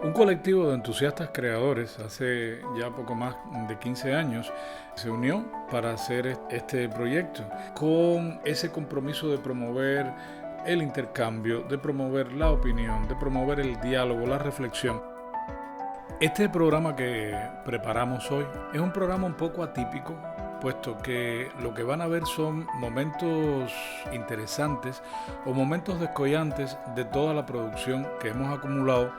Un colectivo de entusiastas creadores hace ya poco más de 15 años se unió para hacer este proyecto con ese compromiso de promover el intercambio, de promover la opinión, de promover el diálogo, la reflexión. Este programa que preparamos hoy es un programa un poco atípico, puesto que lo que van a ver son momentos interesantes o momentos descollantes de toda la producción que hemos acumulado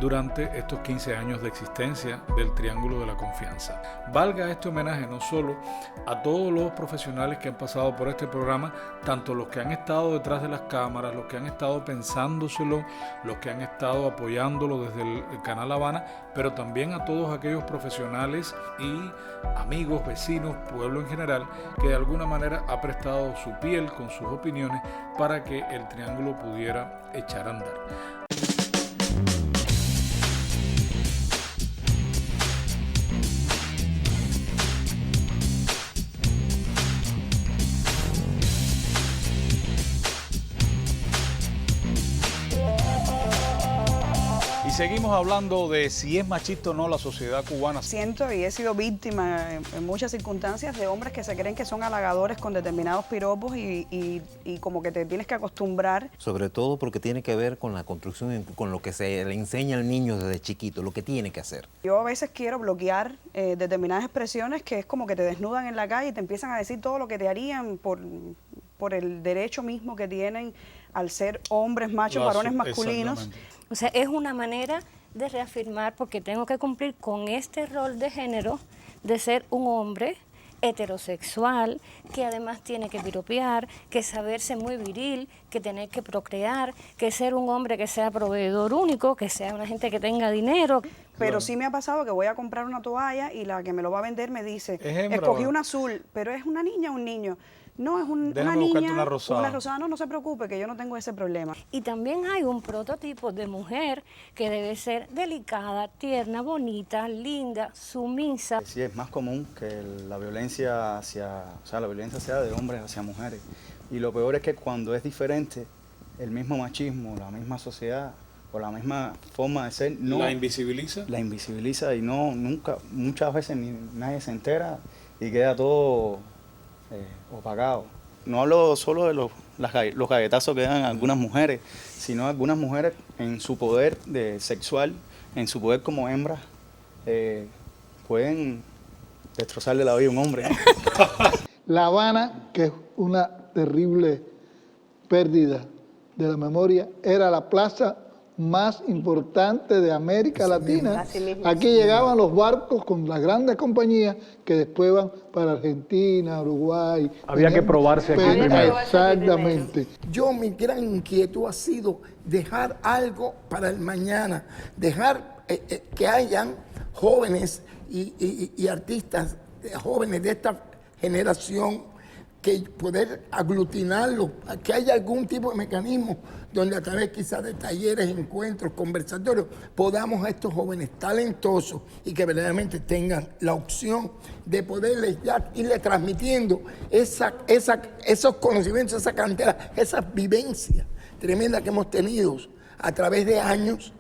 durante estos 15 años de existencia del Triángulo de la Confianza. Valga este homenaje no solo a todos los profesionales que han pasado por este programa, tanto los que han estado detrás de las cámaras, los que han estado pensándoselo, los que han estado apoyándolo desde el Canal Habana, pero también a todos aquellos profesionales y amigos, vecinos, pueblo en general, que de alguna manera ha prestado su piel con sus opiniones para que el Triángulo pudiera echar a andar. Seguimos hablando de si es machista o no la sociedad cubana. Siento y he sido víctima en muchas circunstancias de hombres que se creen que son halagadores con determinados piropos y como que te tienes que acostumbrar. Sobre todo porque tiene que ver con la construcción, con lo que se le enseña al niño desde chiquito, lo que tiene que hacer. Yo a veces quiero bloquear determinadas expresiones que es como que te desnudan en la calle y te empiezan a decir todo lo que te harían por el derecho mismo que tienen al ser hombres, machos, varones masculinos. O sea, es una manera de reafirmar, porque tengo que cumplir con este rol de género de ser un hombre heterosexual, que además tiene que piropear, que saberse muy viril, que tener que procrear, que ser un hombre que sea proveedor único, que sea una gente que tenga dinero. Pero sí me ha pasado que voy a comprar una toalla y la que me lo va a vender me dice, escogí una azul, pero ¿es una niña o un niño? No, es una niña, una rosada. Una rosada, no se preocupe, que yo no tengo ese problema. Y también hay un prototipo de mujer que debe ser delicada, tierna, bonita, linda, sumisa. Sí, es más común que la violencia la violencia sea de hombres hacia mujeres. Y lo peor es que cuando es diferente, el mismo machismo, la misma sociedad o la misma forma de ser, no ¿La invisibiliza? La invisibiliza y muchas veces nadie se entera y queda todo opacado. No hablo solo de los galletazos que dan algunas mujeres, sino algunas mujeres en su poder sexual, en su poder como hembras, pueden destrozarle la vida a un hombre. La Habana, que es una terrible pérdida de la memoria, era la plaza más importante de América Latina. Aquí llegaban los barcos con las grandes compañías que después van para Argentina, Uruguay. Había que probarse aquí primero. Exactamente. Mi gran inquietud ha sido dejar algo para el mañana, dejar que hayan jóvenes y artistas jóvenes de esta generación, que poder aglutinarlos, que haya algún tipo de mecanismo donde a través quizás de talleres, encuentros, conversatorios, podamos a estos jóvenes talentosos y que verdaderamente tengan la opción de poderles ya irle transmitiendo esos conocimientos, esa cantera, esas vivencias tremendas que hemos tenido a través de años,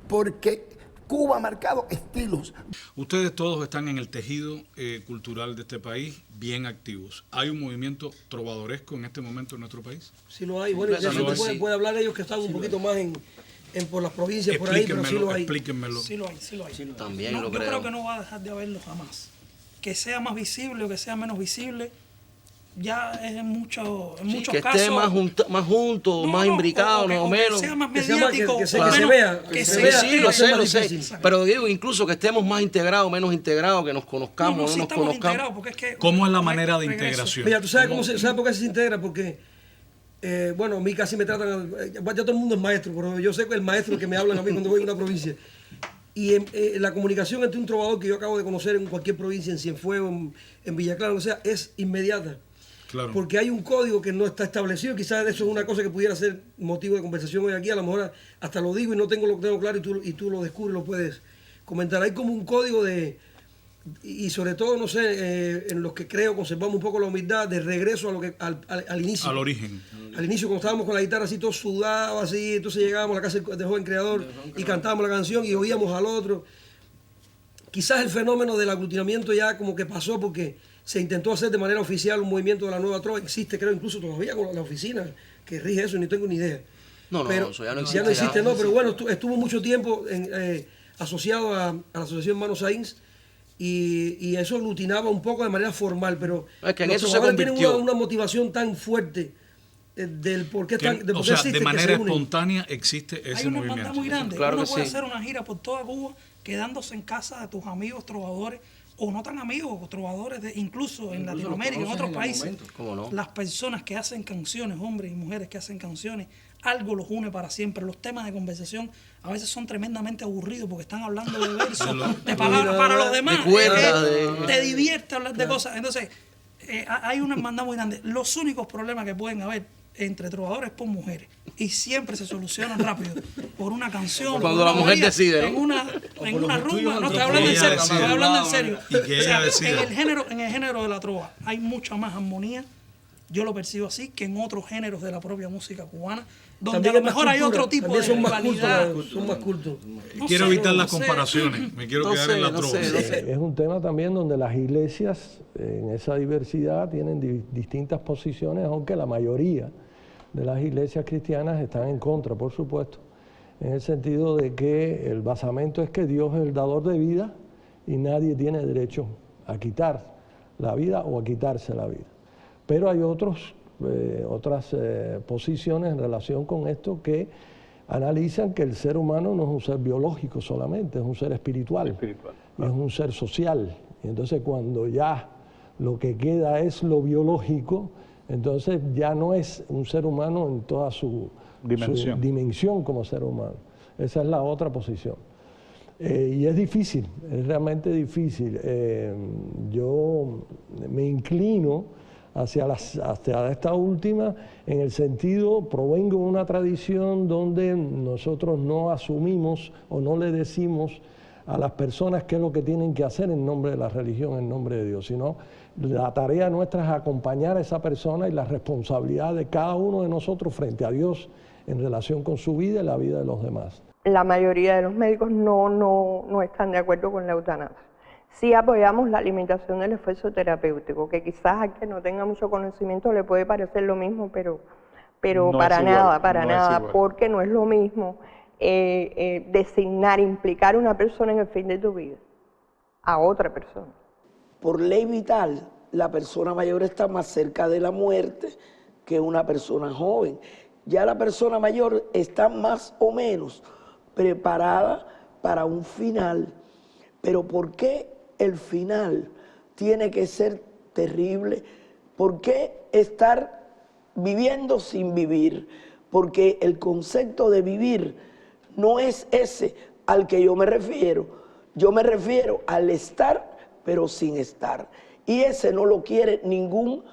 porque Cuba ha marcado estilos. Ustedes todos están en el tejido cultural de este país bien activos. ¿Hay un movimiento trovadoresco en este momento en nuestro país? Sí lo hay. Bueno, puede hablar ellos que están un poquito más por las provincias por ahí, pero sí lo hay. Explíquenmelo. Sí lo hay. También no, lo creo. Yo creo que no va a dejar de haberlo jamás. Que sea más visible o que sea menos visible, ya es en muchos que casos. esté más juntos, más imbricados, más o menos. Que sea más mediático. Que se vea. Sí, lo sé. Pero digo, incluso que estemos más integrados, menos integrados, que nos conozcamos, no nos conozcamos. Porque es que, ¿Cómo es la manera de integración? Mira, ¿tú sabes por qué se integra? Porque, a mí casi me tratan, ya todo el mundo es maestro, pero yo sé que el maestro que me hablan a mí cuando voy a una provincia. Y la comunicación entre un trovador que yo acabo de conocer en cualquier provincia, en Cienfuegos, en Villa Clara, es inmediata. Claro. Porque hay un código que no está establecido, quizás eso es una cosa que pudiera ser motivo de conversación hoy aquí, a lo mejor hasta lo digo y no tengo lo claro y tú lo descubres, lo puedes comentar. Hay como un código y sobre todo, no sé, en los que creo conservamos un poco la humildad de regreso a al inicio. Al origen. Al inicio, cuando estábamos con la guitarra así, todo sudado, así, entonces llegábamos a la casa del joven creador y cantábamos la canción y oíamos al otro. Quizás el fenómeno del aglutinamiento ya como que pasó porque se intentó hacer de manera oficial un movimiento de la nueva trova. Existe, creo, incluso todavía con la oficina que rige eso, ni tengo ni idea. Pero eso ya no existe. Ya no existe, no, pero bueno, estuvo mucho tiempo asociado a la Asociación Mano Sainz y eso aglutinaba un poco de manera formal, pero es que en los eso se convirtió. tienen una motivación tan fuerte del por qué están, o sea, de manera espontánea existe ese movimiento. Hay una hermandad muy grande. Claro Uno que puede sí. hacer una gira por toda Cuba quedándose en casa de tus amigos trovadores o no tan amigos, o trovadores incluso en Latinoamérica, en otros países. ¿Cómo no? Las personas que hacen canciones, hombres y mujeres que hacen canciones, algo los une para siempre. Los temas de conversación a veces son tremendamente aburridos porque están hablando de versos, de palabras para los demás. Te divierte hablar de cosas. Entonces, hay una hermandad muy grande. Los únicos problemas que pueden haber entre trovadores por mujeres y siempre se solucionan rápido por una canción, cuando la mujer decide, en una rumba. No estoy hablando en serio, estoy hablando en serio. Y que ella decida. En el género de la trova hay mucha más armonía, yo lo percibo así, que en otros géneros de la propia música cubana, donde también a lo mejor hay otro tipo de rivalidad. Son más cultos. Quiero evitar las comparaciones, me quiero quedar en la trova. Es un tema también donde las iglesias en esa diversidad tienen distintas posiciones, aunque la mayoría de las iglesias cristianas están en contra, por supuesto, en el sentido de que el basamento es que Dios es el dador de vida y nadie tiene derecho a quitar la vida o a quitarse la vida. Pero hay otras posiciones en relación con esto que analizan que el ser humano no es un ser biológico solamente, es un ser espiritual. Y es un ser social. Y entonces cuando ya lo que queda es lo biológico, entonces ya no es un ser humano en toda su dimensión como ser humano. Esa es la otra posición. Y es difícil, es realmente difícil. Yo me inclino hacia esta última, en el sentido, provengo de una tradición donde nosotros no asumimos o no le decimos a las personas qué es lo que tienen que hacer en nombre de la religión, en nombre de Dios, sino la tarea nuestra es acompañar a esa persona y la responsabilidad de cada uno de nosotros frente a Dios en relación con su vida y la vida de los demás. La mayoría de los médicos no están de acuerdo con la eutanasia. Sí apoyamos la limitación del esfuerzo terapéutico, que quizás a quien no tenga mucho conocimiento le puede parecer lo mismo, pero no para nada, porque no es lo mismo designar, implicar a una persona en el fin de tu vida a otra persona. Por ley vital, la persona mayor está más cerca de la muerte que una persona joven. Ya la persona mayor está más o menos preparada para un final. Pero ¿por qué el final tiene que ser terrible? ¿Por qué estar viviendo sin vivir? Porque el concepto de vivir no es ese al que yo me refiero. Yo me refiero al estar, pero sin estar. Y ese no lo quiere ningún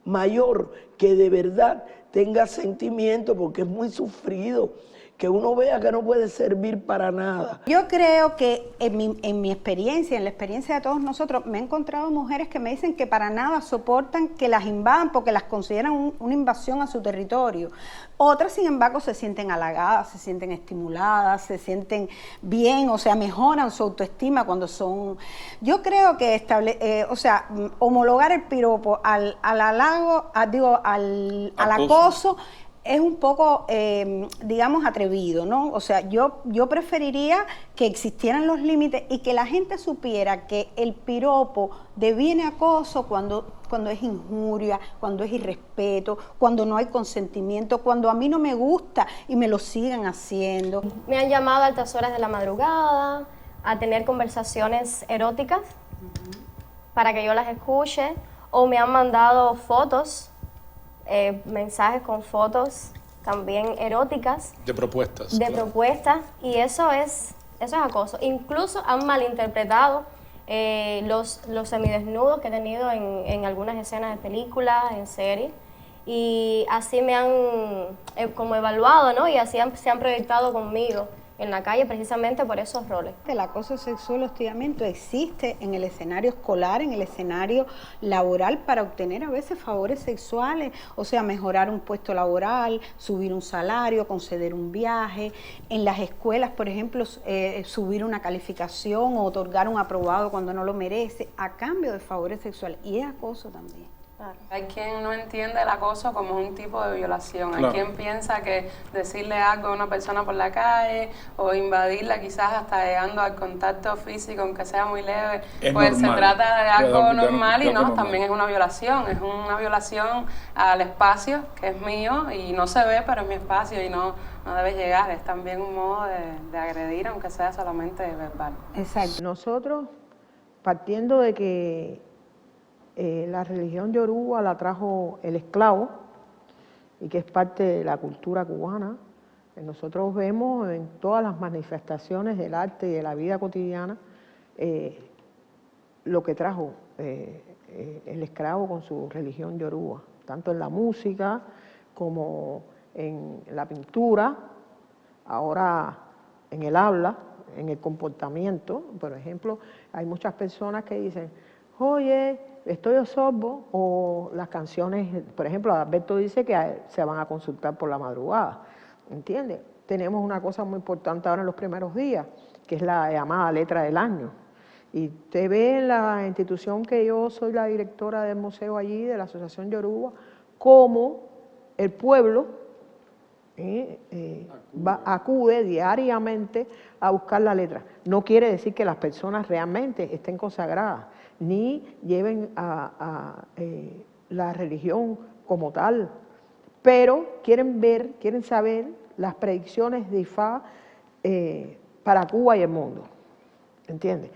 mayor que de verdad tenga sentimiento, porque es muy sufrido que uno vea que no puede servir para nada. Yo creo que en mi experiencia, en la experiencia de todos nosotros, me he encontrado mujeres que me dicen que para nada soportan que las invadan porque las consideran una invasión a su territorio. Otras, sin embargo, se sienten halagadas, se sienten estimuladas, se sienten bien, o sea, mejoran su autoestima cuando son... Yo creo que homologar el piropo al halago, al acoso, es un poco, digamos, atrevido, ¿no? O sea, yo preferiría que existieran los límites y que la gente supiera que el piropo deviene acoso cuando es injuria, cuando es irrespeto, cuando no hay consentimiento, cuando a mí no me gusta y me lo siguen haciendo. Me han llamado a altas horas de la madrugada a tener conversaciones eróticas para que yo las escuche, o me han mandado fotos, mensajes con fotos también eróticas. De propuestas. De propuestas, y eso es acoso. Incluso han malinterpretado los semidesnudos que he tenido en algunas escenas de películas, en series, y así me han como evaluado, ¿no? Y así se han proyectado conmigo. en la calle precisamente por esos roles. El acoso sexual o hostigamiento existe en el escenario escolar, en el escenario laboral para obtener a veces favores sexuales, o sea, mejorar un puesto laboral, subir un salario, conceder un viaje. En las escuelas, por ejemplo, subir una calificación o otorgar un aprobado cuando no lo merece, a cambio de favores sexuales. Y es acoso también. Hay quien no entiende el acoso como un tipo de violación. Claro. Hay quien piensa que decirle algo a una persona por la calle o invadirla quizás hasta llegando al contacto físico, aunque sea muy leve, pues normal. Se trata de algo normal y no, también es una violación. Es una violación al espacio que es mío y no se ve, pero es mi espacio y no debe llegar. Es también un modo de agredir, aunque sea solamente verbal. Exacto. Nosotros, partiendo de que la religión yoruba la trajo el esclavo y que es parte de la cultura cubana. Nosotros vemos en todas las manifestaciones del arte y de la vida cotidiana lo que trajo el esclavo con su religión yoruba, tanto en la música como en la pintura, ahora en el habla, en el comportamiento. Por ejemplo, hay muchas personas que dicen, oye, estoy sorbo, o las canciones, por ejemplo, Alberto dice que se van a consultar por la madrugada, ¿entiendes? Tenemos una cosa muy importante ahora en los primeros días, que es la llamada letra del año. Y usted ve en la institución que yo soy la directora del museo allí, de la Asociación Yoruba, cómo el pueblo acude diariamente a buscar la letra. No quiere decir que las personas realmente estén consagradas, ni lleven a la religión como tal, pero quieren saber las predicciones de Ifá para Cuba y el mundo, ¿entiendes?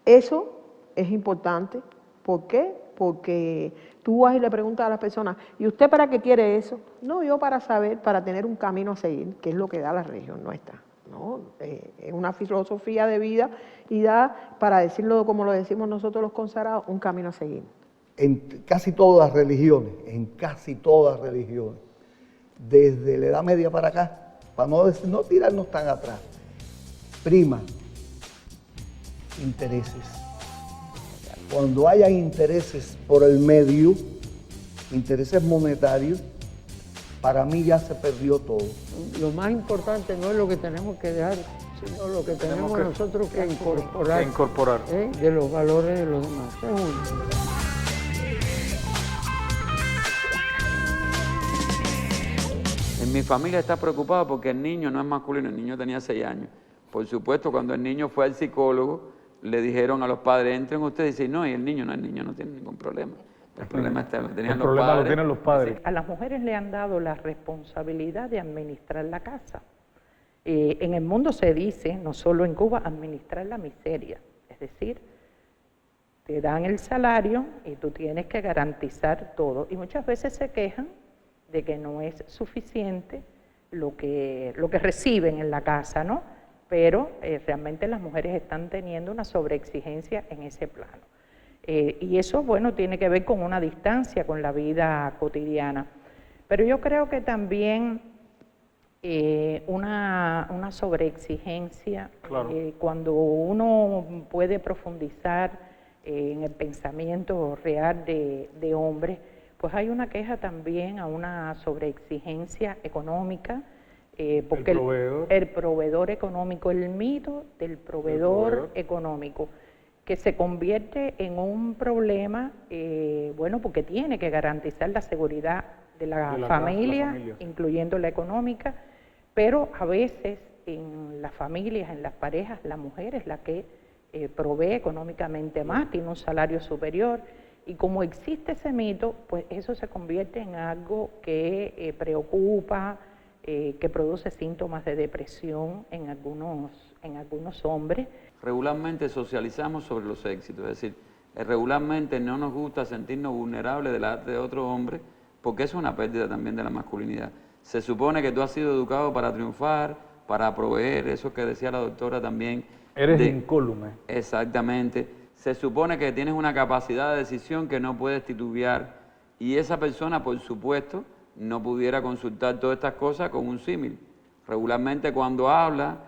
Eso es importante. ¿Por qué? Porque tú vas y le preguntas a las personas, ¿y usted para qué quiere eso? No, yo para saber, para tener un camino a seguir, que es lo que da la religión nuestra, ¿no? Es una filosofía de vida y da, para decirlo como lo decimos nosotros los consagrados, un camino a seguir. En casi todas las religiones, desde la Edad Media para acá, para no tirarnos tan atrás, prima intereses. Cuando haya intereses por el medio, intereses monetarios, para mí ya se perdió todo. Lo más importante no es lo que tenemos que dejar, sino lo que tenemos nosotros que incorporar, de los valores de los demás. En mi familia está preocupada porque el niño no es masculino, el niño tenía 6 años. Por supuesto, cuando el niño fue al psicólogo, le dijeron a los padres, entren ustedes, y dicen, no, y el niño no tiene ningún problema. El problema lo tienen los padres. A las mujeres le han dado la responsabilidad de administrar la casa. En el mundo se dice, no solo en Cuba, administrar la miseria. Es decir, te dan el salario y tú tienes que garantizar todo. Y muchas veces se quejan de que no es suficiente lo que reciben en la casa, ¿no? Pero realmente las mujeres están teniendo una sobreexigencia en ese plano. Y eso, bueno, tiene que ver con una distancia con la vida cotidiana. Pero yo creo que también una sobreexigencia, claro. Cuando uno puede profundizar en el pensamiento real de hombres, pues hay una queja también a una sobreexigencia económica, porque el proveedor económico, el mito del proveedor económico, que se convierte en un problema, bueno, porque tiene que garantizar la seguridad de la familia, incluyendo la económica, pero a veces en las familias, en las parejas, la mujer es la que provee económicamente más, tiene un salario superior, y como existe ese mito, pues eso se convierte en algo que preocupa, que produce síntomas de depresión en algunos hombres. Regularmente socializamos sobre los éxitos, es decir, regularmente no nos gusta sentirnos vulnerables delante de otro hombre, porque eso es una pérdida también de la masculinidad. Se supone que tú has sido educado para triunfar, para proveer, eso que decía la doctora también. Eres incólume. Exactamente. Se supone que tienes una capacidad de decisión que no puedes titubear, y esa persona, por supuesto, no pudiera consultar todas estas cosas con un símil. Regularmente cuando habla,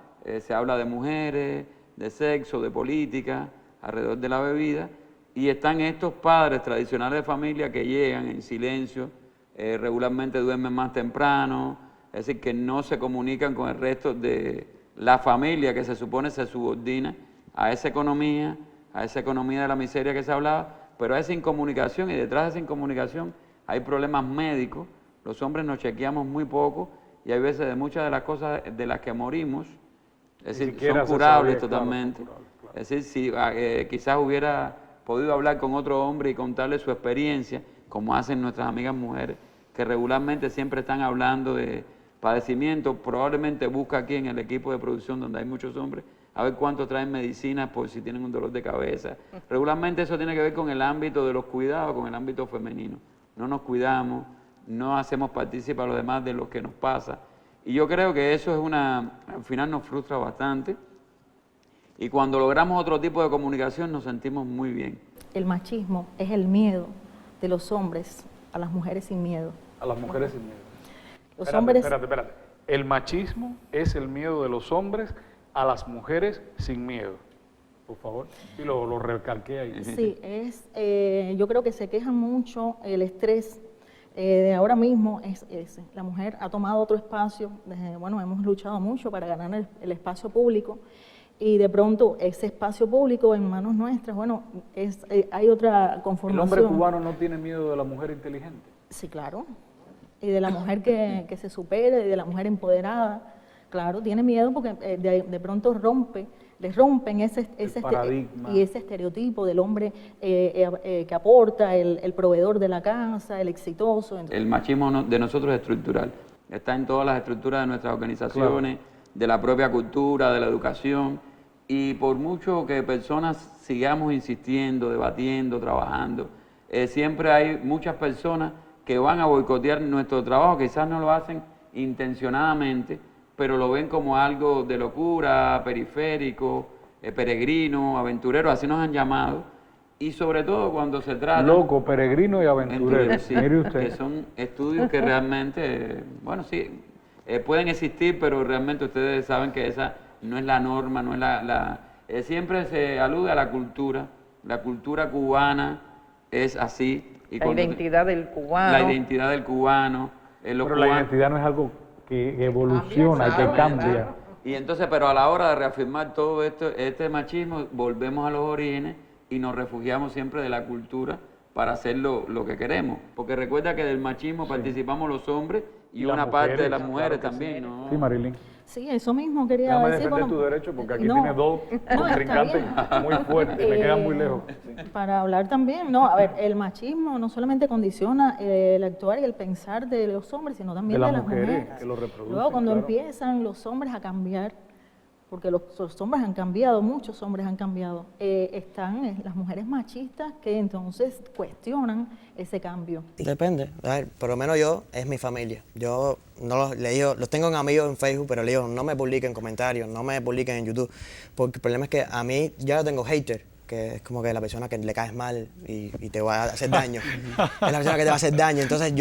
se habla de mujeres, de sexo, de política, alrededor de la bebida, y están estos padres tradicionales de familia que llegan en silencio, regularmente duermen más temprano, es decir, que no se comunican con el resto de la familia que se supone se subordina a esa economía de la miseria que se hablaba, pero hay incomunicación, y detrás de esa incomunicación hay problemas médicos. Los hombres nos chequeamos muy poco y hay veces de muchas de las cosas de las que morimos, es decir, son curables totalmente. Claro. Es decir, si quizás hubiera podido hablar con otro hombre y contarle su experiencia, como hacen nuestras amigas mujeres, que regularmente siempre están hablando de padecimientos, probablemente busca aquí en el equipo de producción donde hay muchos hombres, a ver cuánto traen medicinas por si tienen un dolor de cabeza. Regularmente eso tiene que ver con el ámbito de los cuidados, con el ámbito femenino. No nos cuidamos, no hacemos partícipe a los demás de lo que nos pasa. Y yo creo que eso es al final nos frustra bastante. Y cuando logramos otro tipo de comunicación nos sentimos muy bien. El machismo es el miedo de los hombres a las mujeres sin miedo. A las mujeres sin miedo. Espérate. El machismo es el miedo de los hombres a las mujeres sin miedo. Por favor. Y lo recalqué ahí. Sí, yo creo que se quejan mucho el estrés de ahora mismo es ese. La mujer ha tomado otro espacio, hemos luchado mucho para ganar el espacio público y de pronto ese espacio público en manos nuestras, hay otra conformación. ¿El hombre cubano no tiene miedo de la mujer inteligente? Sí, claro. Y de la mujer que se supere, y de la mujer empoderada. Claro, tiene miedo porque de pronto les rompen ese paradigma y ese estereotipo del hombre que aporta, el proveedor de la casa, el exitoso. El machismo de nosotros es estructural, está en todas las estructuras de nuestras organizaciones, de la propia cultura, de la educación, y por mucho que personas sigamos insistiendo, debatiendo, trabajando, siempre hay muchas personas que van a boicotear nuestro trabajo, quizás no lo hacen intencionadamente, pero lo ven como algo de locura, periférico, peregrino, aventurero, así nos han llamado. Y sobre todo cuando se trata... Loco, peregrino y aventurero, sí, mire usted. Que son estudios que realmente, pueden existir, pero realmente ustedes saben que esa no es la norma, no es siempre se alude a la cultura cubana es así. Y la identidad del cubano. La identidad del cubano. Pero la identidad no es algo que evoluciona, que cambia. Y entonces, pero a la hora de reafirmar todo este machismo, volvemos a los orígenes y nos refugiamos siempre de la cultura para hacer lo que queremos. Porque recuerda que del machismo participamos los hombres y una parte de las mujeres también, ¿no? Sí, Marilyn. Sí, eso mismo quería decir. Déjame defender tu derecho porque aquí tiene dos contrincantes muy fuertes, me quedan muy lejos. Sí. Para hablar también, el machismo no solamente condiciona el actuar y el pensar de los hombres, sino también de las mujeres. Que lo reproducen. Luego cuando empiezan los hombres a cambiar, porque los hombres han cambiado, muchos hombres han cambiado, están las mujeres machistas que entonces cuestionan ese cambio. Depende, a ver, por lo menos yo, es mi familia. Yo no los tengo en amigos en Facebook, pero le digo, no me publiquen comentarios, no me publiquen en YouTube, porque el problema es que a mí ya tengo hater, que es como que la persona que le caes mal y te va a hacer daño. Es la persona que te va a hacer daño, entonces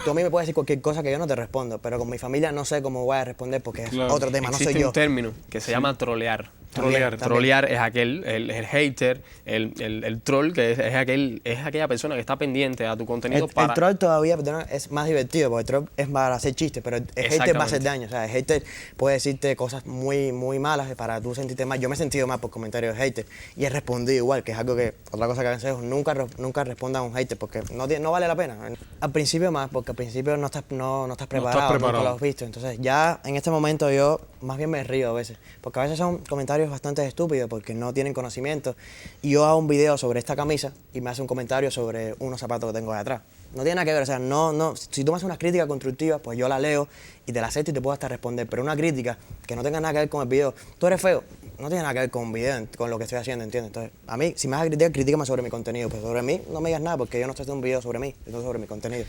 tú a mí me puedes decir cualquier cosa que yo no te respondo, pero con mi familia no sé cómo voy a responder porque es otro tema, no soy yo. Existe un término que se llama trolear. Trolear es el hater, el troll, que es aquella persona que está pendiente a tu contenido El troll todavía, perdona, es más divertido, porque el troll es para hacer chistes, pero el hater va a hacer daño. O sea, el hater puede decirte cosas muy, muy malas para tú sentirte mal. Yo me he sentido mal por comentarios de hater y he respondido igual, que es algo que, otra cosa que aconsejo, nunca respondan a un hater porque no vale la pena. Al principio más, porque al principio no estás preparado, nunca lo has visto. Entonces ya en este momento yo más bien me río a veces, porque a veces son comentarios bastante estúpidos porque no tienen conocimiento. Y yo hago un video sobre esta camisa y me hace un comentario sobre unos zapatos que tengo de atrás. No tiene nada que ver, o sea, si tú me haces una crítica constructiva, pues yo la leo y te la acepto y te puedo hasta responder, pero una crítica que no tenga nada que ver con el video, tú eres feo, no tiene nada que ver con un video, con lo que estoy haciendo, ¿entiendes? Entonces, a mí, si me vas a criticar, critícame sobre mi contenido, pero sobre mí no me digas nada porque yo no estoy haciendo un video sobre mí, sino sobre mi contenido.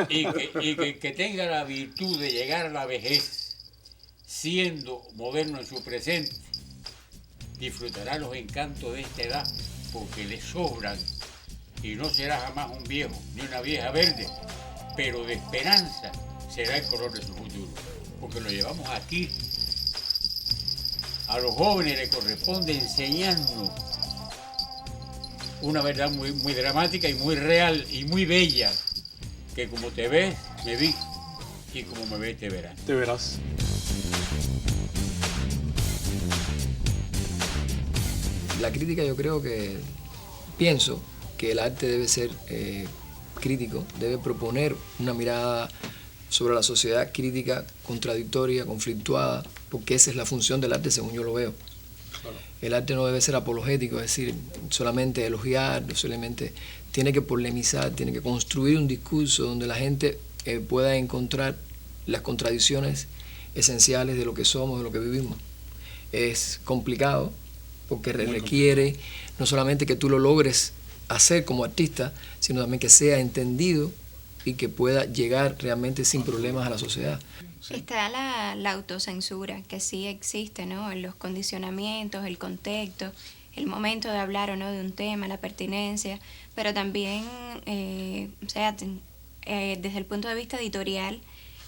Y que tenga la virtud de llegar a la vejez siendo moderno en su presente, disfrutará los encantos de esta edad porque le sobran y no será jamás un viejo ni una vieja verde, pero de esperanza será el color de su futuro. porque lo llevamos aquí. A los jóvenes les corresponde enseñarnos una verdad muy, muy dramática y muy real y muy bella, que como te ves, me vi, y como me ves, te verás. Te verás. La crítica, yo creo que, pienso que el arte debe ser crítico, debe proponer una mirada sobre la sociedad crítica, contradictoria, conflictuada, porque esa es la función del arte según yo lo veo. Claro. El arte no debe ser apologético, es decir, solamente elogiar, solamente tiene que polemizar, tiene que construir un discurso donde la gente pueda encontrar las contradicciones esenciales de lo que somos, de lo que vivimos. Es complicado porque requiere no solamente que tú lo logres hacer como artista, sino también que sea entendido y que pueda llegar realmente sin problemas a la sociedad. Está la autocensura, que sí existe, ¿no? En los condicionamientos, el contexto, el momento de hablar o no de un tema, la pertinencia, pero también, desde el punto de vista editorial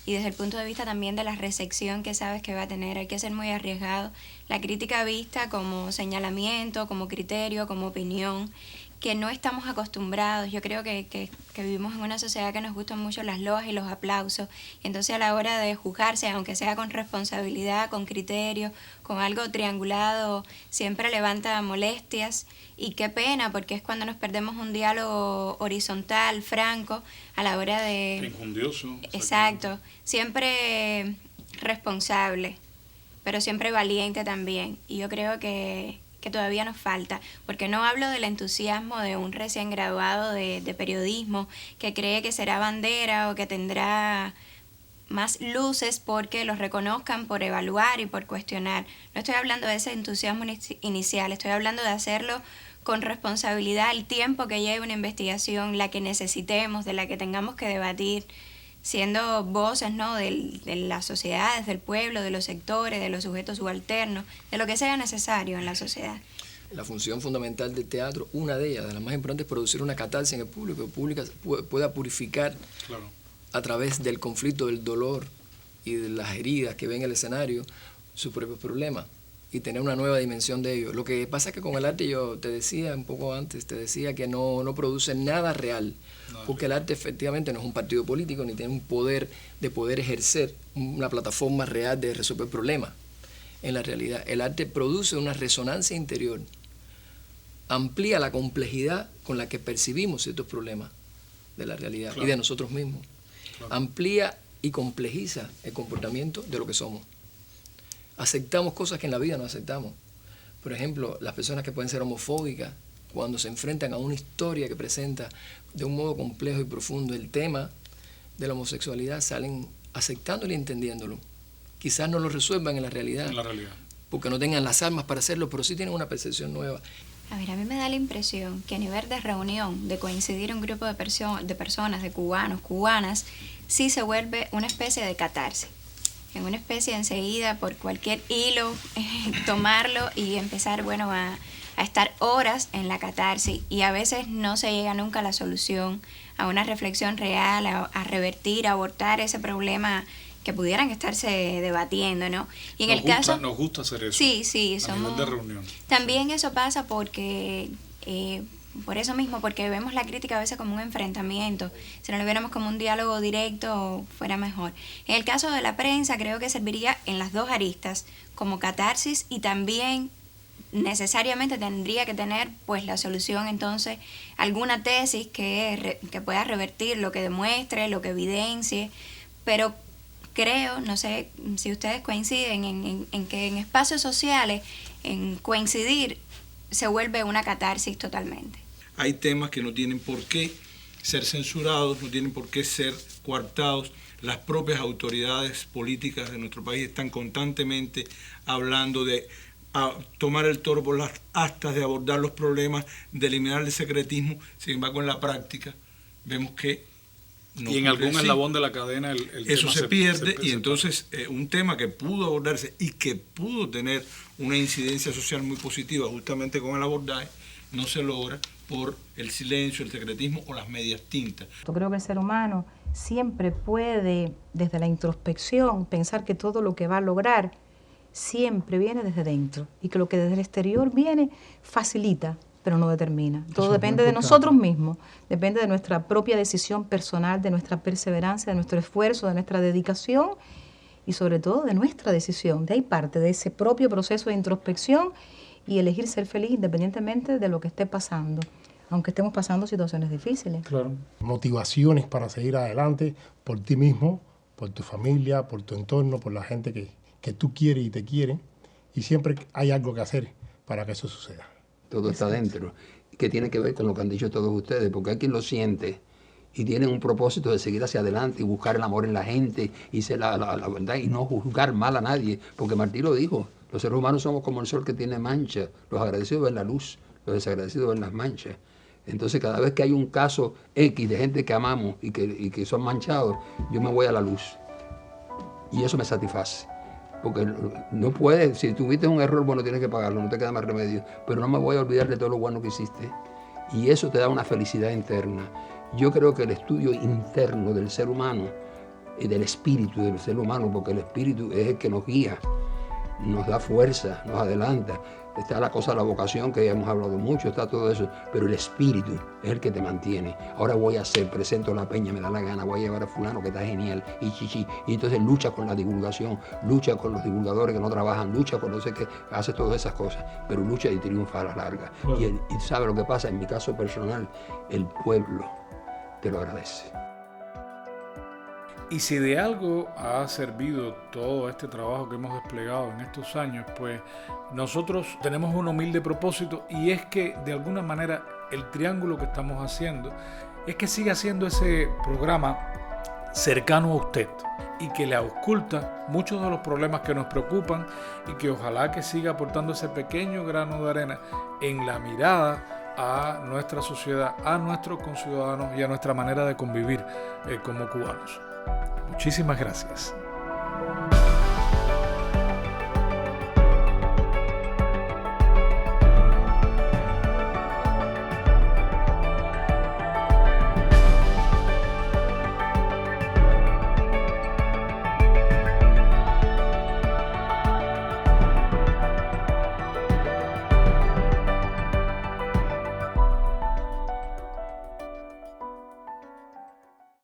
y desde el punto de vista también de la recepción que sabes que va a tener, hay que ser muy arriesgado. La crítica vista como señalamiento, como criterio, como opinión, que no estamos acostumbrados. Yo creo que vivimos en una sociedad que nos gustan mucho las loas y los aplausos, y entonces a la hora de juzgarse, aunque sea con responsabilidad, con criterio, con algo triangulado, siempre levanta molestias, y qué pena, porque es cuando nos perdemos un diálogo horizontal, franco, a la hora de... Enjundioso. Exacto, siempre responsable, pero siempre valiente también, y yo creo que todavía nos falta, porque no hablo del entusiasmo de un recién graduado de periodismo que cree que será bandera o que tendrá más luces porque los reconozcan por evaluar y por cuestionar. No estoy hablando de ese entusiasmo inicial, estoy hablando de hacerlo con responsabilidad, el tiempo que lleve una investigación, la que necesitemos, de la que tengamos que debatir, siendo voces, ¿no?, de las sociedades, del pueblo, de los sectores, de los sujetos subalternos, de lo que sea necesario en la sociedad. La función fundamental del teatro, una de ellas, de las más importantes, es producir una catarsis en el público, que el público pueda purificar a través del conflicto, del dolor y de las heridas que ven en el escenario sus propios problemas y tener una nueva dimensión de ello. Lo que pasa es que con el arte, yo te decía un poco antes, que no produce nada real, porque el arte efectivamente no es un partido político ni tiene un poder de poder ejercer una plataforma real de resolver problemas. En la realidad, el arte produce una resonancia interior, amplía la complejidad con la que percibimos ciertos problemas de la realidad y de nosotros mismos, amplía y complejiza el comportamiento de lo que somos. Aceptamos cosas que en la vida no aceptamos. Por ejemplo, las personas que pueden ser homofóbicas, cuando se enfrentan a una historia que presenta de un modo complejo y profundo el tema de la homosexualidad, salen aceptándolo y entendiéndolo. Quizás no lo resuelvan en la realidad, porque no tengan las armas para hacerlo, pero sí tienen una percepción nueva. A ver, a mí me da la impresión que a nivel de reunión, de coincidir un grupo de personas, de cubanos, cubanas, sí se vuelve una especie de catarsis. En una especie enseguida, por cualquier hilo, tomarlo y empezar, a estar horas en la catarsis, y a veces no se llega nunca a la solución, a una reflexión real, a revertir, a abortar ese problema que pudieran estarse debatiendo, ¿no? Y en nos gusta hacer eso. Sí, a nivel de reunión. También eso pasa porque por eso mismo, porque vemos la crítica a veces como un enfrentamiento. Si no lo viéramos como un diálogo directo, fuera mejor. En el caso de la prensa, creo que serviría en las dos aristas, como catarsis, y también necesariamente tendría que tener pues la solución, entonces, alguna tesis que pueda revertir lo que demuestre, lo que evidencie, pero creo, no sé si ustedes coinciden en que en espacios sociales, en coincidir, se vuelve una catarsis totalmente. Hay temas que no tienen por qué ser censurados, no tienen por qué ser coartados. Las propias autoridades políticas de nuestro país están constantemente hablando de tomar el toro por las astas, de abordar los problemas, de eliminar el secretismo. Sin embargo, en la práctica vemos que no, y en algún eslabón de la cadena eso se pierde, y entonces un tema que pudo abordarse y que pudo tener una incidencia social muy positiva justamente con el abordaje, no se logra por el silencio, el secretismo o las medias tintas. Yo creo que el ser humano siempre puede, desde la introspección, pensar que todo lo que va a lograr siempre viene desde dentro y que lo que desde el exterior viene facilita, pero no determina. Todo depende de nosotros mismos, depende de nuestra propia decisión personal, de nuestra perseverancia, de nuestro esfuerzo, de nuestra dedicación y sobre todo de nuestra decisión. De ahí parte de ese propio proceso de introspección y elegir ser feliz independientemente de lo que esté pasando, aunque estemos pasando situaciones difíciles. Claro. Motivaciones para seguir adelante por ti mismo, por tu familia, por tu entorno, por la gente que tú quieres y te quieren, y siempre hay algo que hacer para que eso suceda. Todo está dentro, que tiene que ver con lo que han dicho todos ustedes, porque hay quien lo siente y tiene un propósito de seguir hacia adelante y buscar el amor en la gente y ser la verdad y no juzgar mal a nadie, porque Martí lo dijo, los seres humanos somos como el sol que tiene manchas, los agradecidos ven la luz, los desagradecidos ven las manchas. Entonces cada vez que hay un caso X de gente que amamos y que son manchados, yo me voy a la luz y eso me satisface. Porque no puedes, si tuviste un error, bueno, tienes que pagarlo, no te queda más remedio. Pero no me voy a olvidar de todo lo bueno que hiciste. Y eso te da una felicidad interna. Yo creo que el estudio interno del ser humano, del espíritu del ser humano, porque el espíritu es el que nos guía, nos da fuerza, nos adelanta. Está la cosa de la vocación, que ya hemos hablado mucho, está todo eso, pero el espíritu es el que te mantiene. Ahora voy a hacer, presento la peña, me da la gana, voy a llevar a fulano que está genial, y entonces lucha con la divulgación, lucha con los divulgadores que no trabajan, lucha con no sé qué, hace todas esas cosas, pero lucha y triunfa a la larga. Bueno. Y sabe lo que pasa, en mi caso personal, el pueblo te lo agradece. Y si de algo ha servido todo este trabajo que hemos desplegado en estos años, pues nosotros tenemos un humilde propósito, y es que de alguna manera el triángulo que estamos haciendo es que siga siendo ese programa cercano a usted y que le ausculta muchos de los problemas que nos preocupan, y que ojalá que siga aportando ese pequeño grano de arena en la mirada a nuestra sociedad, a nuestros conciudadanos y a nuestra manera de convivir como cubanos. Muchísimas gracias.